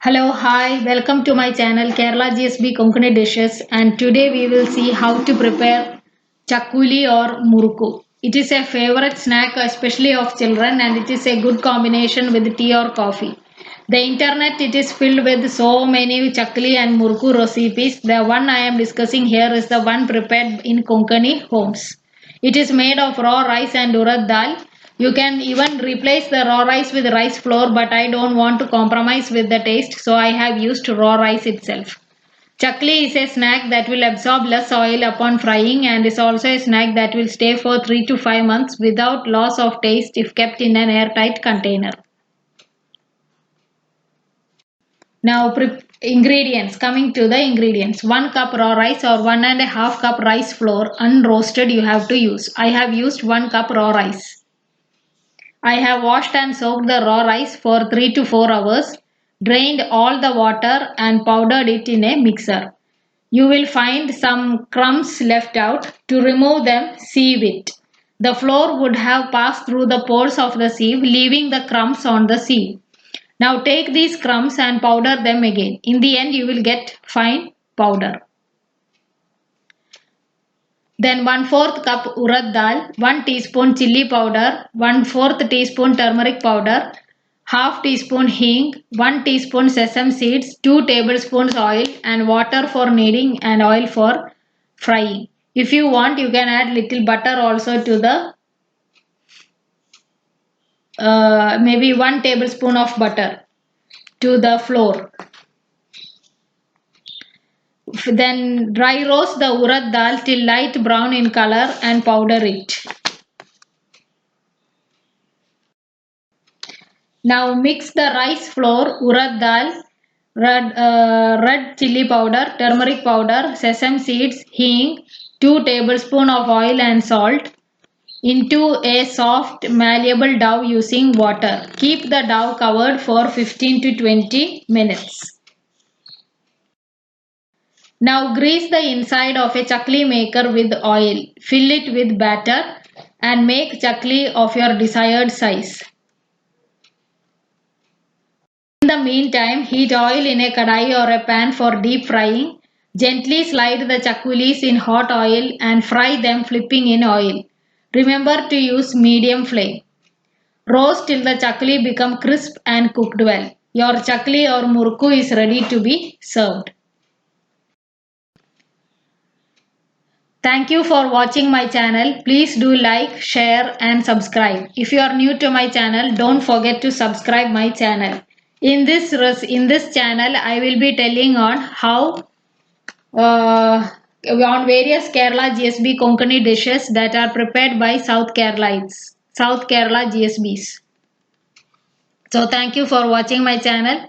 Hello, hi, welcome to my channel Kerala GSB Konkani Dishes, and today we will see how to prepare Chakkuli or Murukku. It is a favorite snack especially of children, and it is a good combination with tea or coffee. The internet it is filled with so many Chakli and Murukku recipes. The one I am discussing here is the one prepared in Konkani homes. It is made of raw rice and urad dal. You can even replace the raw rice with rice flour, but I don't want to compromise with the taste, so I have used raw rice itself. Chakli is a snack that will absorb less oil upon frying and is also a snack that will stay for 3 to 5 months without loss of taste if kept in an airtight container. Now ingredients. Coming to the ingredients. 1 cup raw rice or 1.5 cup rice flour unroasted you have to use. I have used 1 cup raw rice. I have washed and soaked the raw rice for 3 to 4 hours, drained all the water and powdered it in a mixer. You will find some crumbs left out. To remove them, sieve it. The flour would have passed through the pores of the sieve, leaving the crumbs on the sieve. Now take these crumbs and powder them again. In the end, you will get fine powder. Then 1/4 cup urad dal, 1 teaspoon chilli powder, 1/4 teaspoon turmeric powder, half teaspoon hing, 1 teaspoon sesame seeds, 2 tablespoons oil and water for kneading and oil for frying. If you want, you can add little butter also to the maybe 1 tablespoon of butter to the flour. Then dry roast the urad dal till light brown in color and powder it. Now mix the rice flour, urad dal, red chili powder, turmeric powder, sesame seeds, hing, 2 tablespoons of oil and salt into a soft malleable dough using water. Keep the dough covered for 15 to 20 minutes. Now grease the inside of a chakli maker with oil. Fill it with batter and make chakli of your desired size. In the meantime, heat oil in a kadai or a pan for deep frying. Gently slide the chakkulis in hot oil and fry them flipping in oil. Remember to use medium flame. Roast till the chakli become crisp and cooked well. Your chakli or murukku is ready to be served. Thank you for watching my channel. Please do like, share and subscribe. If you are new to my channel, don't forget to subscribe my channel. In this channel, I will be telling on how on various Kerala GSB Konkani dishes that are prepared by South Kerala GSBs. So thank you for watching my channel.